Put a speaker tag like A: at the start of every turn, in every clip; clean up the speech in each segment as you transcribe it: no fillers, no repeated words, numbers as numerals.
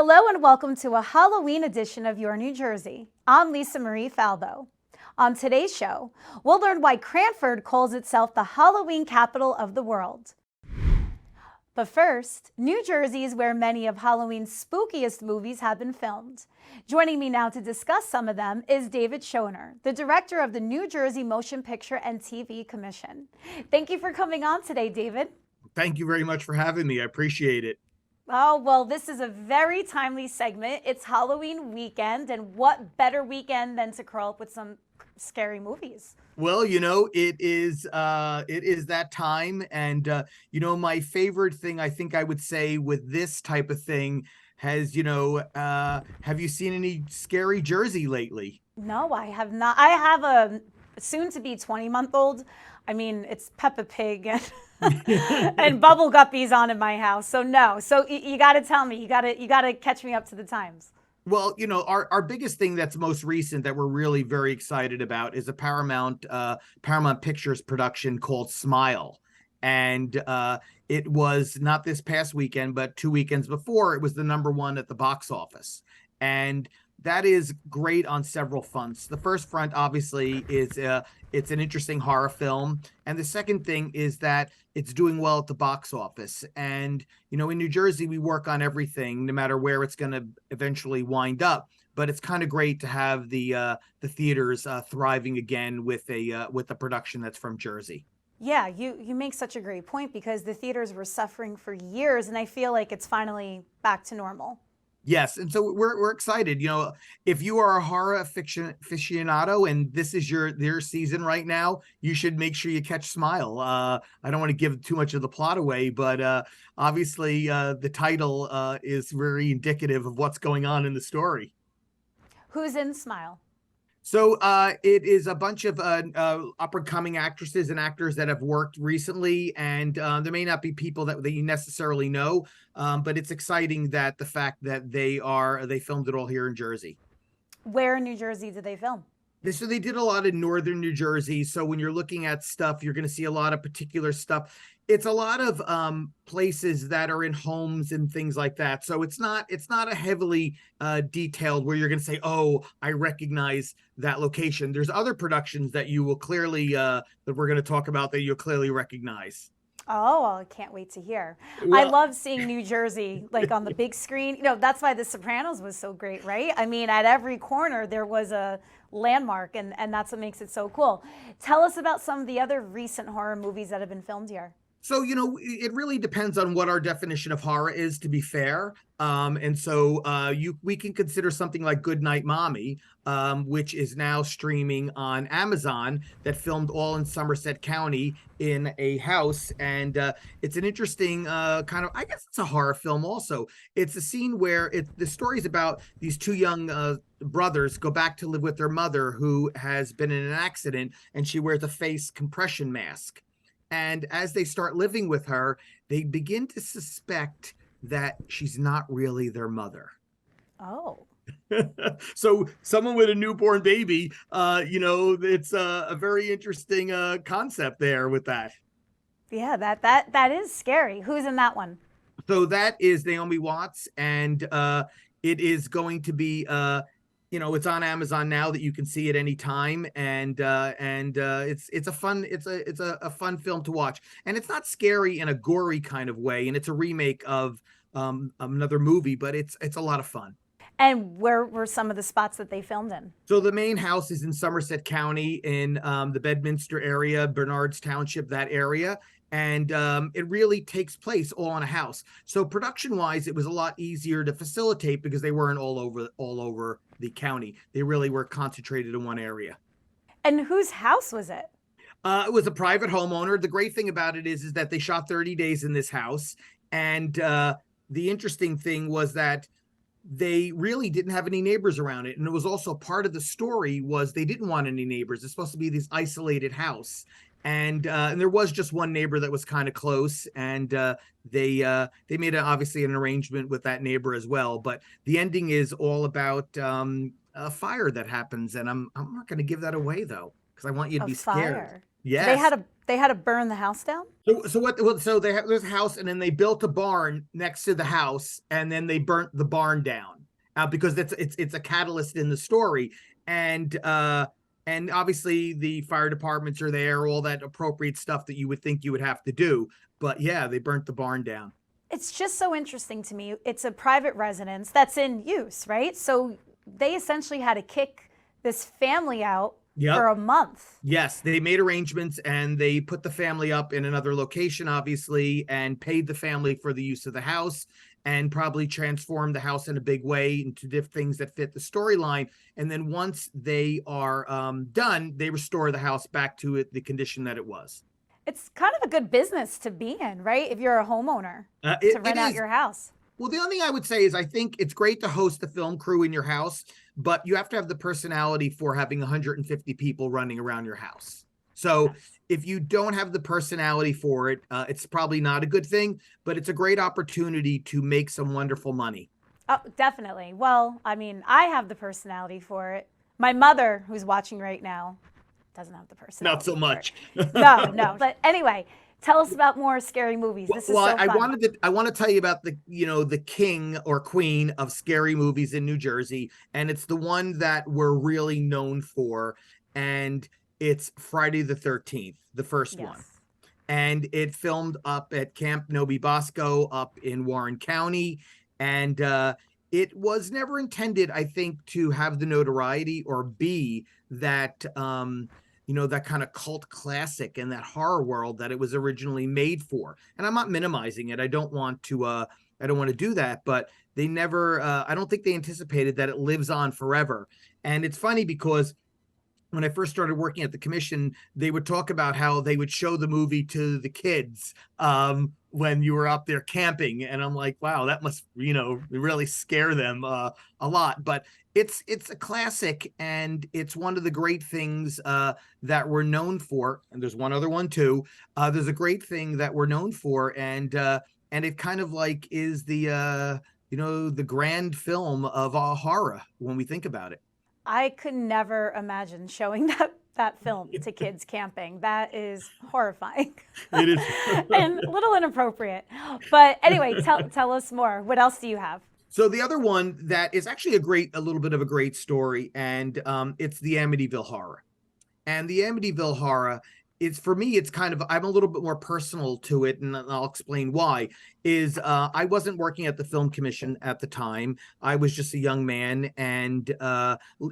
A: Hello and welcome to a Halloween edition of Your New Jersey. I'm Lisa Marie Falbo. On today's show, we'll learn why Cranford calls itself the Halloween capital of the world. But first, New Jersey is where many of Halloween's spookiest movies have been filmed. Joining me now to discuss some of them is David Schoner, the director of the New Jersey Motion Picture and TV Commission. Thank you for coming on today, David.
B: Thank you very much for having me. I appreciate it.
A: Oh, well, this is a very timely segment. It's Halloween weekend, and what better weekend than to curl up with some scary movies?
B: Well, it is that time. And my favorite thing I think I would say with this type of thing has, have you seen any scary Jersey lately?
A: No, I have not. I have a soon-to-be 20-month-old. I mean, it's Peppa Pig and, and Bubble Guppies on in my house. So no. So you got to tell me. You got to catch me up to the times.
B: Well, our biggest thing that's most recent that we're really very excited about is a Paramount Pictures production called Smile. And it was not this past weekend, but 2 weekends before, it was the number one at the box office. And that is great on several fronts. The first front, obviously, is it's an interesting horror film, and the second thing is that it's doing well at the box office. And in New Jersey, we work on everything, no matter where it's going to eventually wind up. But it's kind of great to have the theaters thriving again with a production that's from Jersey.
A: Yeah, you make such a great point because the theaters were suffering for years, and I feel like it's finally back to normal.
B: Yes, and so we're excited. If you are a horror fiction aficionado and this is their season right now, you should make sure you catch Smile. I don't want to give too much of the plot away, but obviously the title is very indicative of what's going on in the story.
A: Who's in Smile?
B: So it is a bunch of up-and-coming actresses and actors that have worked recently, and there may not be people that you necessarily know, but it's exciting that the fact that they filmed it all here in Jersey.
A: Where in New Jersey did they film?
B: So they did a lot in northern New Jersey. So when you're looking at stuff, you're going to see a lot of particular stuff. It's a lot of places that are in homes and things like that. So it's not a heavily detailed where you're going to say, oh, I recognize that location. There's other productions that you will clearly that we're going to talk about that you'll clearly recognize.
A: Oh, well, I can't wait to hear. I
B: Well,
A: love seeing New Jersey like on the big screen. That's why The Sopranos was so great, right? I mean, at every corner there was a landmark, and that's what makes it so cool. Tell us about some of the other recent horror movies that have been filmed here.
B: So, it really depends on what our definition of horror is, to be fair. And so we can consider something like Good Night Mommy, which is now streaming on Amazon, that filmed all in Somerset County in a house. And it's an interesting kind of, I guess it's a horror film also. It's a scene where the story is about these two young brothers go back to live with their mother who has been in an accident, and she wears a face compression mask. And as they start living with her, they begin to suspect that she's not really their mother.
A: Oh.
B: So someone with a newborn baby, it's a very interesting concept there with that.
A: Yeah, that is scary. Who's in that one?
B: So that is Naomi Watts, and it is going to be it's on Amazon now that you can see at any time, and it's a fun film to watch, and it's not scary in a gory kind of way, and it's a remake of another movie, but it's a lot of fun.
A: And where were some of the spots that they filmed in?
B: So the main house is in Somerset County in the Bedminster area, Bernards Township, that area. And it really takes place all in a house. So production-wise, it was a lot easier to facilitate because they weren't all over the county. They really were concentrated in one area.
A: And whose house was it?
B: It was a private homeowner. The great thing about it is that they shot 30 days in this house. And the interesting thing was that they really didn't have any neighbors around it. And it was also part of the story was they didn't want any neighbors. It's supposed to be this isolated house. And there was just one neighbor that was kind of close, and they made obviously an arrangement with that neighbor as well. But the ending is all about a fire that happens, and I'm not going to give that away though, because I want you to
A: A
B: be scared.
A: fire. So they had
B: Yes.
A: to they had to burn the house down?
B: So what? Well, so they have this house, and then they built a barn next to the house, and then they burnt the barn down because it's a catalyst in the story, and and obviously the fire departments are there, all that appropriate stuff that you would think you would have to do. But yeah, they burnt the barn down.
A: It's just so interesting to me. It's a private residence that's in use, right? So they essentially had to kick this family out for
B: Yep.
A: a month.
B: Yes, they made arrangements and they put the family up in another location, obviously, and paid the family for the use of the house and probably transformed the house in a big way into different things that fit the storyline. And then once they are done, they restore the house back to the condition that it was.
A: It's kind of a good business to be in, right? If you're a homeowner to
B: It
A: rent out
B: is.
A: your house.
B: Well, the only thing I would say is I think it's great to host a film crew in your house, but you have to have the personality for having 150 people running around your house. So
A: Yes.
B: if you don't have the personality for it, it's probably not a good thing, but it's a great opportunity to make some wonderful money.
A: Oh, definitely. Well, I mean, I have the personality for it. My mother, who's watching right now, doesn't have the
B: Not
A: personality
B: so
A: for it.
B: much.
A: No, no. But anyway, tell us about more scary movies. This is
B: Well,
A: so fun.
B: I want to tell you about the king or queen of scary movies in New Jersey, and it's the one that we're really known for, and it's Friday the 13th, the first one.
A: Yes.
B: And it filmed up at Camp Novi Bosco up in Warren County. And it was never intended, I think, to have the notoriety or be that that kind of cult classic in that horror world that it was originally made for. And I'm not minimizing it. I don't want to do that, but they never I don't think they anticipated that it lives on forever. And it's funny because when I first started working at the commission, they would talk about how they would show the movie to the kids when you were out there camping, and I'm like, wow, that must really scare them a lot. But it's a classic, and it's one of the great things that we're known for. And there's one other one too. There's a great thing that we're known for, and it kind of like is the grand film of horror when we think about it.
A: I could never imagine showing that film to kids camping. That is horrifying
B: It is.
A: and a little inappropriate. But anyway, tell us more. What else do you have?
B: So the other one that is actually a little bit of a great story, and it's the Amityville Horror. And the Amityville Horror is, for me, it's kind of, I'm a little bit more personal to it, and I'll explain why. Is I wasn't working at the film commission at the time. I was just a young man and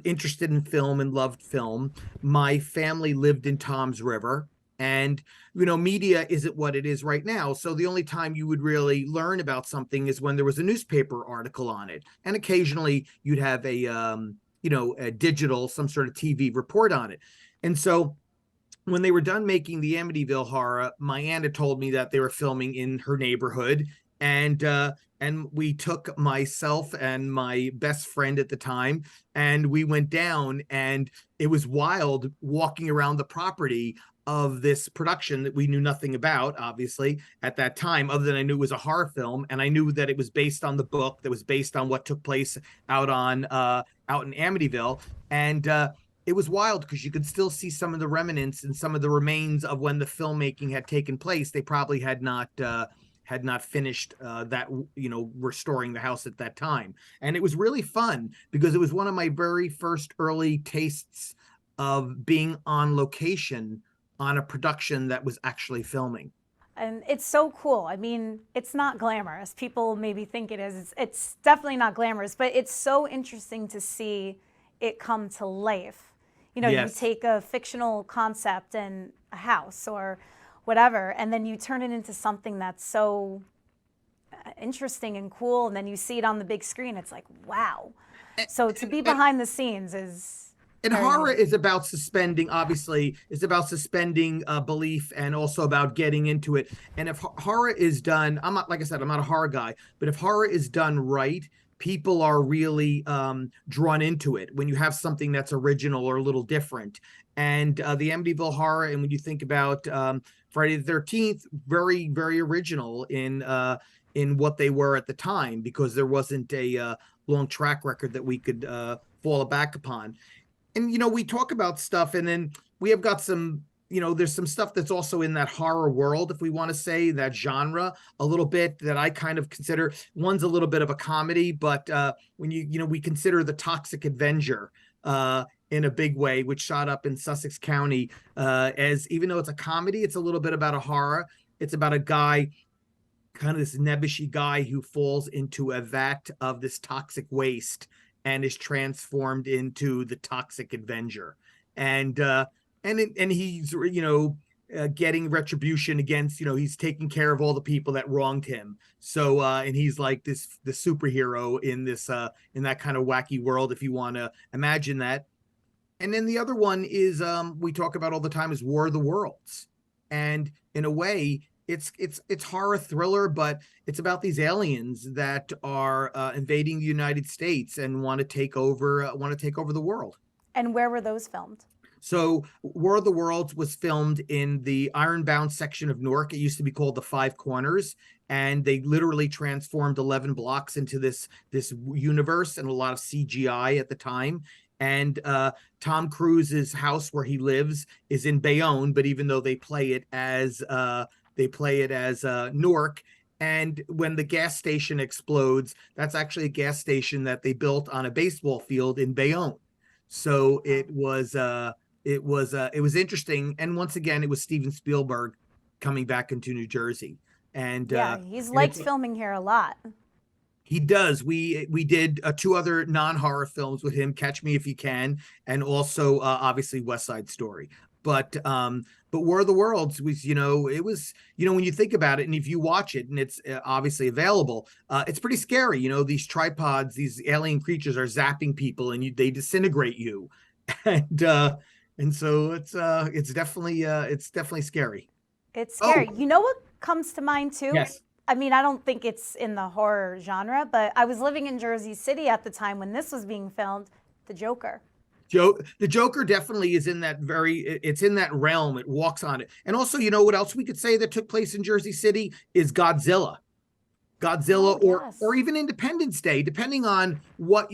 B: interested in film and loved film. My family lived in Toms River, and media isn't what it is right now. So the only time you would really learn about something is when there was a newspaper article on it, and occasionally you'd have a digital, some sort of TV report on it. And so when they were done making the Amityville Horror, my aunt had told me that they were filming in her neighborhood, and we took myself and my best friend at the time, and we went down, and it was wild walking around the property of this production that we knew nothing about, obviously, at that time, other than I knew it was a horror film, and I knew that it was based on the book that was based on what took place out in Amityville. And it was wild because you could still see some of the remnants and some of the remains of when the filmmaking had taken place. They probably had not finished restoring the house at that time. And it was really fun because it was one of my very first early tastes of being on location on a production that was actually filming.
A: And it's so cool. I mean, it's not glamorous. People maybe think it is. It's definitely not glamorous, but it's so interesting to see it come to life. You
B: Yes.
A: take a fictional concept in a house or whatever, and then you turn it into something that's so interesting and cool, and then you see it on the big screen. It's like, wow. So to be behind the scenes is
B: And
A: very
B: horror
A: neat.
B: is about suspending, obviously, it's about suspending belief and also about getting into it. And if horror is done, I'm not, like I said, I'm not a horror guy, but if horror is done right, people are really drawn into it when you have something that's original or a little different. And the Amityville Horror, and when you think about Friday the 13th, very, very original in what they were at the time, because there wasn't a long track record that we could fall back upon. And we talk about stuff, and then we have got some there's some stuff that's also in that horror world, if we want to say that genre a little bit, that I kind of consider. One's a little bit of a comedy, but when we consider The Toxic Avenger in a big way, which shot up in Sussex County, as even though it's a comedy, it's a little bit about a horror. It's about a guy, kind of this nebbishy guy, who falls into a vat of this toxic waste and is transformed into the Toxic Avenger. And he's getting retribution against, he's taking care of all the people that wronged him. So and he's like the superhero in this in that kind of wacky world, if you want to imagine that. And then the other one is we talk about all the time is War of the Worlds. And in a way, it's horror thriller, but it's about these aliens that are invading the United States and want to take over the world.
A: And where were those filmed?
B: So War of the Worlds was filmed in the Ironbound section of Newark. It used to be called the Five Corners, and they literally transformed 11 blocks into this universe, and a lot of CGI at the time. And Tom Cruise's house where he lives is in Bayonne, but even though they play it as Newark. And when the gas station explodes, that's actually a gas station that they built on a baseball field in Bayonne. So it was interesting. And once again, it was Steven Spielberg coming back into New Jersey. And
A: he's liked filming here a lot.
B: He does. We did 2 other non-horror films with him, Catch Me If You Can, and also obviously West Side Story. But War of the Worlds was, it was, when you think about it, and if you watch it, and it's obviously available, it's pretty scary. These tripods, these alien creatures are zapping people, and they disintegrate you, and so it's definitely scary.
A: It's scary. You know what comes to mind too?
B: Yes.
A: I mean, I don't think it's in the horror genre, but I was living in Jersey City at the time when this was being filmed. The Joker.
B: The Joker definitely is in that it's in that realm. It walks on it. And also, what else we could say that took place in Jersey City is Godzilla. Or even Independence Day, depending on what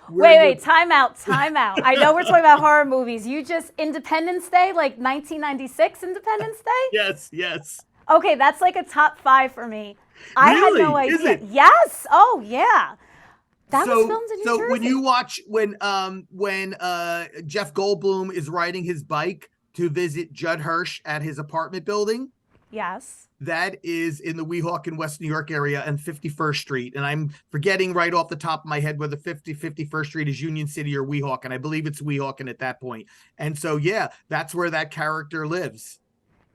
A: Wait, time out. I know we're talking about horror movies. Independence Day, like 1996 Independence Day?
B: Yes.
A: Okay, that's like a top 5 for me. I had no idea.
B: Is it?
A: Yes. Oh, yeah. That was filmed in New Jersey.
B: So when you watch when Jeff Goldblum is riding his bike to visit Judd Hirsch at his apartment building,
A: yes,
B: that is in the Weehawken, West New York area and 51st Street. And I'm forgetting right off the top of my head whether 51st Street is Union City or Weehawken. I believe it's Weehawken at that point. And so, yeah, that's where that character lives.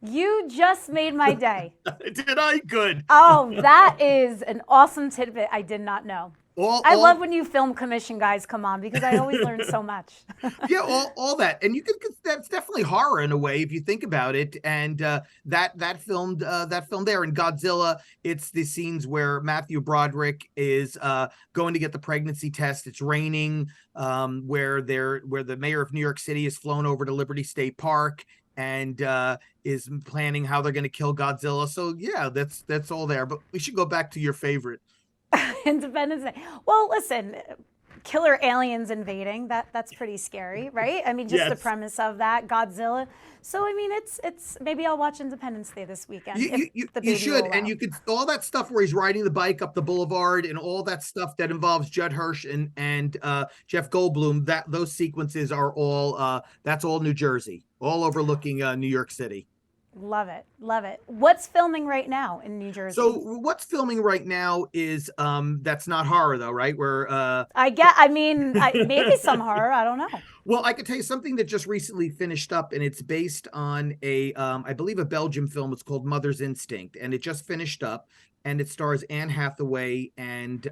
A: You just made my day.
B: Did I? Good.
A: Oh, that is an awesome tidbit I did not know. I love when you film commission guys come on, because I always learn so much.
B: Yeah, all that, and that's definitely horror in a way if you think about it. And that filmed there. In Godzilla, it's the scenes where Matthew Broderick is going to get the pregnancy test. It's raining, where the mayor of New York City is flown over to Liberty State Park and is planning how they're going to kill Godzilla. So yeah, that's all there. But we should go back to your favorite.
A: Independence Day. Well, listen, killer aliens invading, that's pretty scary, right? I mean, just the premise of that, Godzilla. So, I mean, it's maybe I'll watch Independence Day this weekend.
B: You should, and you could, all that stuff where he's riding the bike up the boulevard and all that stuff that involves Judd Hirsch and Jeff Goldblum, those sequences are all, that's all New Jersey, all overlooking New York City.
A: Love it. What's filming right now in New Jersey?
B: So what's filming right now is that's not horror though, right? Where
A: maybe some horror. I don't know.
B: Well, I could tell you something that just recently finished up, and it's based on I believe a Belgian film. It's called Mother's Instinct, and it just finished up, and it stars Anne Hathaway and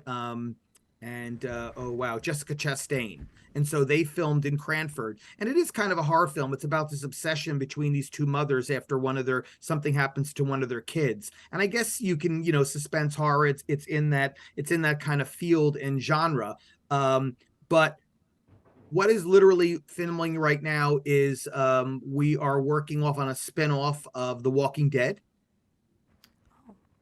B: Jessica Chastain. And so they filmed in Cranford, and it is kind of a horror film. It's about this obsession between these two mothers after something happens to one of their kids. And I guess you can, suspense horror. It's in that kind of field and genre. But what is literally filming right now is we are working off on a spinoff of The Walking Dead.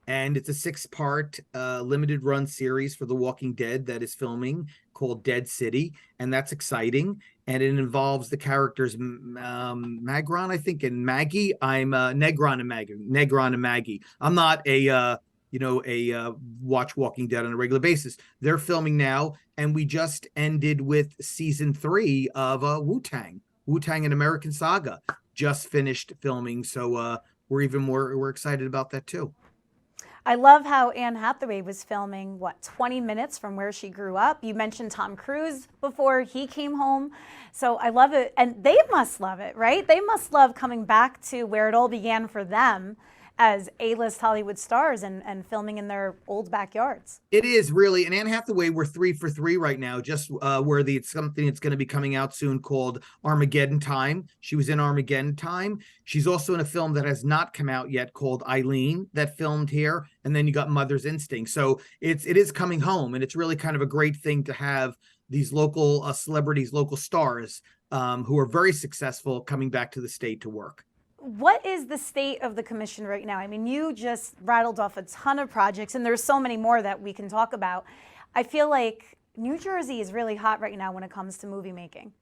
B: And it's a 6-part limited run series for The Walking Dead that is filming called Dead City. And that's exciting. and it involves the characters Magron, I think, and Maggie. I'm Negron and Maggie. Negron and Maggie. I'm not a watch Walking Dead on a regular basis. They're filming now, and we just ended with season 3 of Wu-Tang. Wu-Tang: An American Saga just finished filming, so we're excited about that too.
A: I love how Anne Hathaway was filming, 20 minutes from where she grew up. You mentioned Tom Cruise before he came home. So I love it. And they must love it, right? They must love coming back to where it all began for them as A-list Hollywood stars and filming in their old backyards.
B: It is really, and Anne Hathaway, we're 3 for 3 right now, just worthy. It's something that's going to be coming out soon called Armageddon Time. She was in Armageddon Time. She's also in a film that has not come out yet called Eileen that filmed here. And then you got Mother's Instinct. So it is coming home, and it's really kind of a great thing to have these local celebrities, local stars who are very successful coming back to the state to work.
A: What is the state of the commission right now? I mean, you just rattled off a ton of projects, and there's so many more that we can talk about. I feel like New Jersey is really hot right now when it comes to movie making.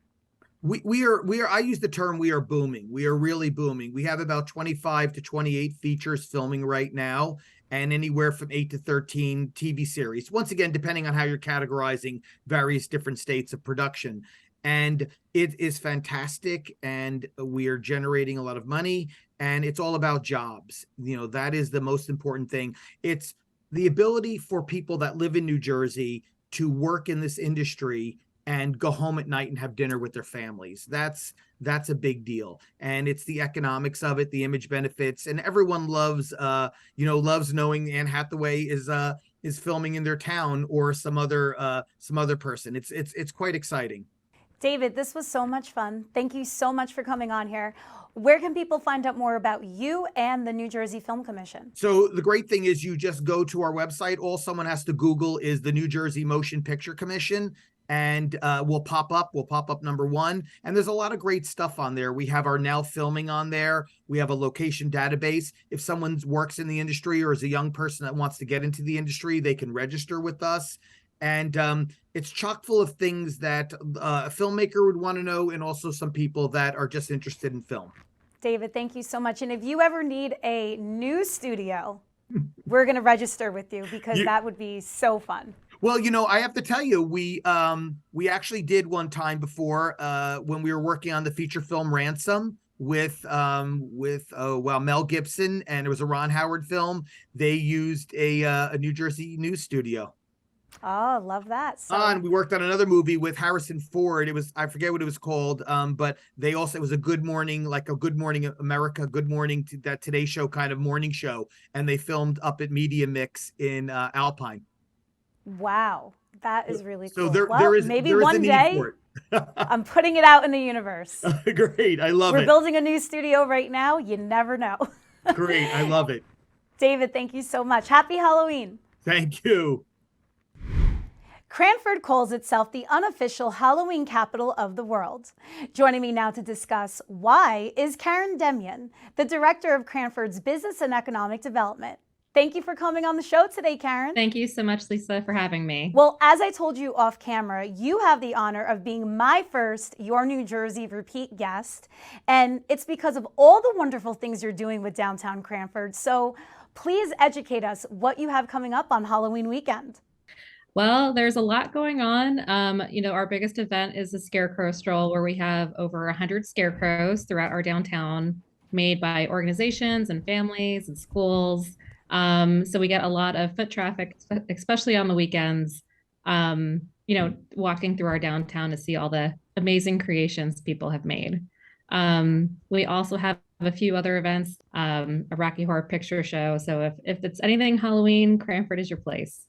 B: We are, I use the term, we are booming. We are really booming. We have about 25 to 28 features filming right now, and anywhere from 8 to 13 TV series. Once again, depending on how you're categorizing various different states of production. And it is fantastic, and we are generating a lot of money, and it's all about jobs. That is the most important thing. It's the ability for people that live in New Jersey to work in this industry and go home at night and have dinner with their families. That's a big deal. And it's the economics of it, the image benefits, and everyone loves knowing Anne Hathaway is filming in their town, or some other person. It's quite exciting.
A: David, this was so much fun. Thank you so much for coming on here. Where can people find out more about you and the New Jersey Film Commission?
B: So the great thing is you just go to our website. All someone has to Google is the New Jersey Motion Picture Commission, and we'll pop up number 1. And there's a lot of great stuff on there. We have our Now Filming on there. We have a location database. If someone works in the industry or is a young person that wants to get into the industry, they can register with us. And it's chock full of things that a filmmaker would want to know, and also some people that are just interested in film.
A: David, thank you so much. And if you ever need a new studio, we're going to register with you, because that would be so fun.
B: Well, I have to tell you, we actually did one time before when we were working on the feature film Ransom with Mel Gibson, and it was a Ron Howard film. They used a New Jersey news studio.
A: Oh, love that.
B: And we worked on another movie with Harrison Ford. I forget what it was called, but it was a Good Morning, like a Good Morning America, Good Morning, that Today Show kind of morning show, and they filmed up at Media Mix in Alpine.
A: Wow, that is really cool.
B: So there is
A: maybe one day I'm putting it out in the universe.
B: Great, I love it.
A: We're building a new studio right now. You never know.
B: Great, I love it.
A: David, thank you so much. Happy Halloween.
B: Thank you.
A: Cranford calls itself the unofficial Halloween capital of the world. Joining me now to discuss why is Karen Demian, the director of Cranford's Business and Economic Development. Thank you for coming on the show today, Karen.
C: Thank you so much, Lisa, for having me.
A: Well, as I told you off camera, you have the honor of being my first Your New Jersey repeat guest, and it's because of all the wonderful things you're doing with downtown Cranford. So please educate us what you have coming up on Halloween weekend.
C: Well, there's a lot going on. Our biggest event is the Scarecrow Stroll, where we have over 100 scarecrows throughout our downtown, made by organizations and families and schools. So we get a lot of foot traffic, especially on the weekends, walking through our downtown to see all the amazing creations people have made. We also have a few other events, a Rocky Horror Picture Show. So if it's anything Halloween, Cranford is your place.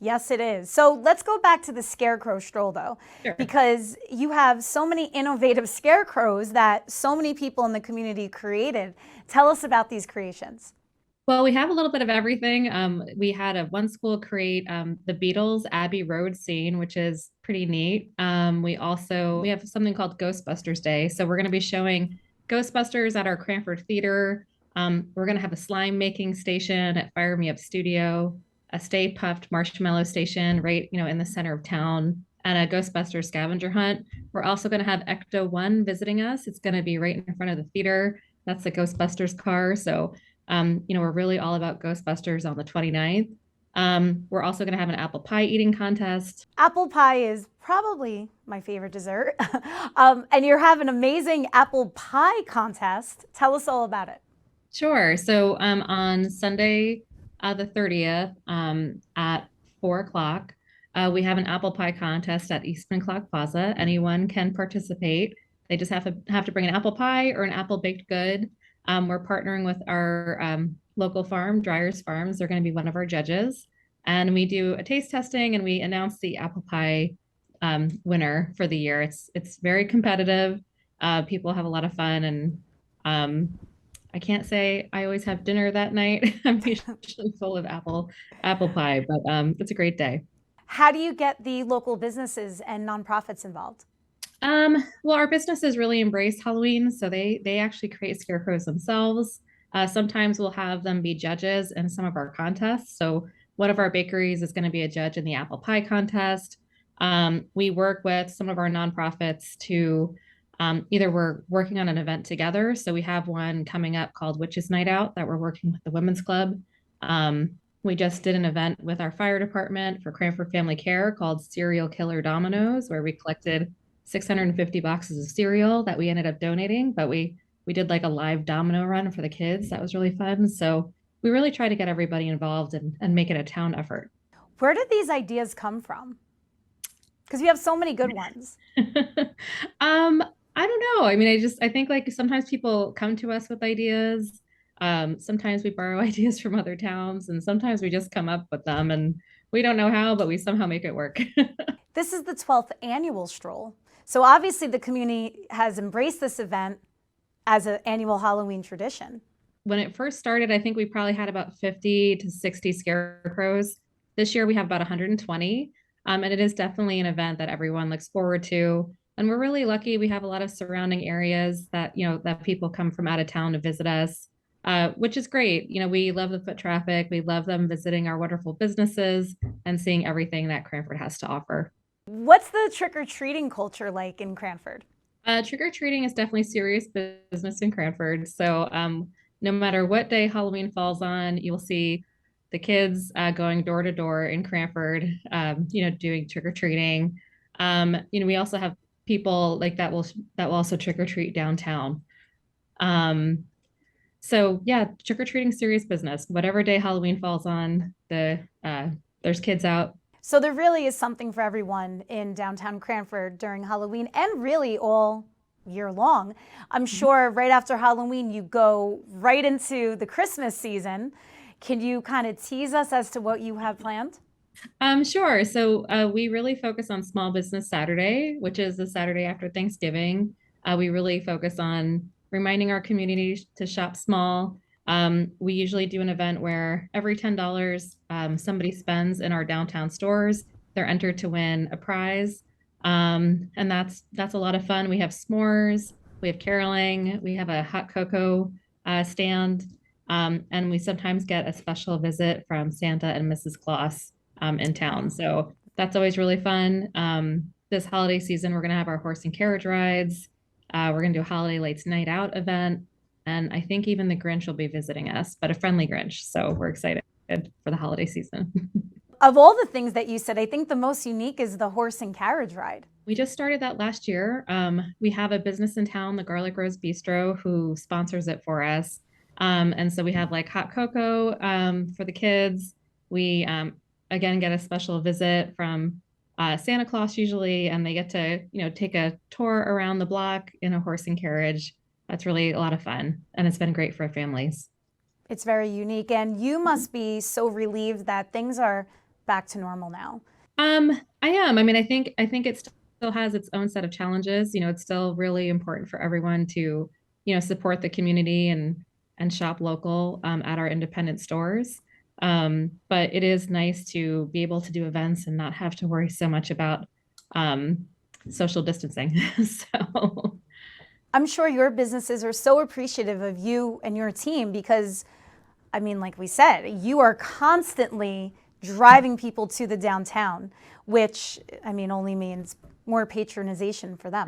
A: Yes, it is. So let's go back to the Scarecrow Stroll, though,
C: Sure.
A: because you have so many innovative scarecrows that so many people in the community created. Tell us about these creations.
C: Well, we have a little bit of everything. We had one school create the Beatles Abbey Road scene, which is pretty neat. We have something called Ghostbusters Day. So we're going to be showing Ghostbusters at our Cranford Theater. We're going to have a slime making station at Fire Me Up Studio, a Stay Puft marshmallow station right, in the center of town and a Ghostbusters scavenger hunt. We're also going to have Ecto One visiting us. It's going to be right in front of the theater. That's the Ghostbusters car. So, we're really all about Ghostbusters on the 29th. We're also going to have an apple pie eating contest.
A: Apple pie is probably my favorite dessert. And you're having an amazing apple pie contest. Tell us all about it.
C: Sure. So on Sunday, the 30th, at 4 o'clock, we have an apple pie contest at Eastman Clock Plaza. Anyone can participate. They just have to bring an apple pie or an apple baked good. We're partnering with our local farm, Dryers Farms. They're going to be one of our judges. And we do a taste testing and we announce the apple pie winner for the year. It's very competitive. People have a lot of fun, and I can't say I always have dinner that night. I'm usually full of apple pie, but it's a great day.
A: How do you get the local businesses and nonprofits involved?
C: Well, our businesses really embrace Halloween, so they actually create scarecrows themselves. Sometimes we'll have them be judges in some of our contests. So one of our bakeries is going to be a judge in the apple pie contest. We work with some of our nonprofits to either we're working on an event together. So we have one coming up called Witches Night Out that we're working with the Women's Club. We just did an event with our fire department for Cranford Family Care called Serial Killer Dominoes, where we collected 650 boxes of cereal that we ended up donating, but we did like a live domino run for the kids. That was really fun. So we really try to get everybody involved and make it a town effort.
A: Where did these ideas come from? Because you have so many good ones.
C: I don't know. I mean, I think like sometimes people come to us with ideas. Sometimes we borrow ideas from other towns, and sometimes we just come up with them, and we don't know how, but we somehow make it work.
A: This is the 12th annual stroll. So obviously the community has embraced this event as an annual Halloween tradition.
C: When it first started, I think we probably had about 50 to 60 scarecrows. This year we have about 120. And it is definitely an event that everyone looks forward to. And we're really lucky. We have a lot of surrounding areas that, that people come from out of town to visit us, which is great. We love the foot traffic. We love them visiting our wonderful businesses and seeing everything that Cranford has to offer.
A: What's the trick-or-treating culture like in Cranford?
C: Trick-or-treating is definitely serious business in Cranford. So no matter what day Halloween falls on, you'll see the kids going door to door in Cranford, doing trick-or-treating. We also have people like that will also trick-or-treat downtown. So yeah, trick-or-treating serious business. Whatever day Halloween falls on, there's kids out.
A: So there really is something for everyone in downtown Cranford during Halloween and really all year long. I'm sure right after Halloween, you go right into the Christmas season. Can you kind of tease us as to what you have planned?
C: Sure. So we really focus on Small Business Saturday, which is the Saturday after Thanksgiving. We really focus on reminding our community to shop small. We usually do an event where every $10 somebody spends in our downtown stores, they're entered to win a prize. And that's a lot of fun. We have s'mores, we have caroling, we have a hot cocoa stand, and we sometimes get a special visit from Santa and Mrs. Claus in town. So that's always really fun. This holiday season, we're going to have our horse and carriage rides. We're going to do a holiday lights night out event. And I think even the Grinch will be visiting us, but a friendly Grinch. So we're excited for the holiday season.
A: Of all the things that you said, I think the most unique is the horse and carriage ride.
C: We just started that last year. We have a business in town, the Garlic Rose Bistro, who sponsors it for us. And so we have like hot cocoa for the kids. We, again, get a special visit from Santa Claus usually, and they get to, take a tour around the block in a horse and carriage. That's really a lot of fun, and it's been great for families.
A: It's very unique, and you must be so relieved that things are back to normal now.
C: I am. I mean, I think it still has its own set of challenges. It's still really important for everyone to, support the community and shop local at our independent stores. But it is nice to be able to do events and not have to worry so much about social distancing. So.
A: I'm sure your businesses are so appreciative of you and your team because, I mean, like we said, you are constantly driving people to the downtown. which, I mean, only means more patronization for them.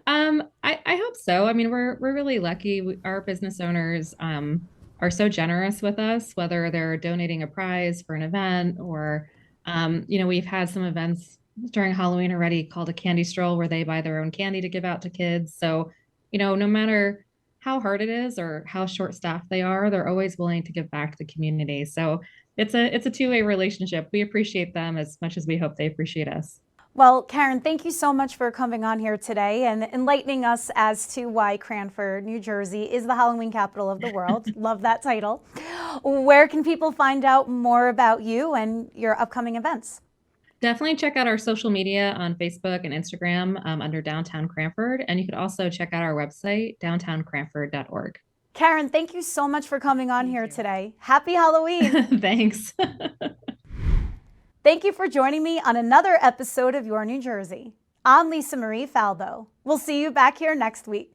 C: I hope so. I mean, we're really lucky. Our business owners are so generous with us, whether they're donating a prize for an event or, we've had some events during Halloween already called a candy stroll where they buy their own candy to give out to kids. So, no matter how hard it is or how short staffed they are, they're always willing to give back to the community. So it's a two-way relationship. We appreciate them as much as we hope they appreciate us.
A: Well, Karen, thank you so much for coming on here today and enlightening us as to why Cranford, New Jersey is the Halloween capital of the world. Love that title. Where can people find out more about you and your upcoming events?
C: Definitely check out our social media on Facebook and Instagram under Downtown Cranford. And you could also check out our website, downtowncranford.org.
A: Karen, thank you so much for coming on here today. Happy Halloween.
C: Thanks.
A: Thank you for joining me on another episode of Your New Jersey. I'm Lisa Marie Faldo. We'll see you back here next week.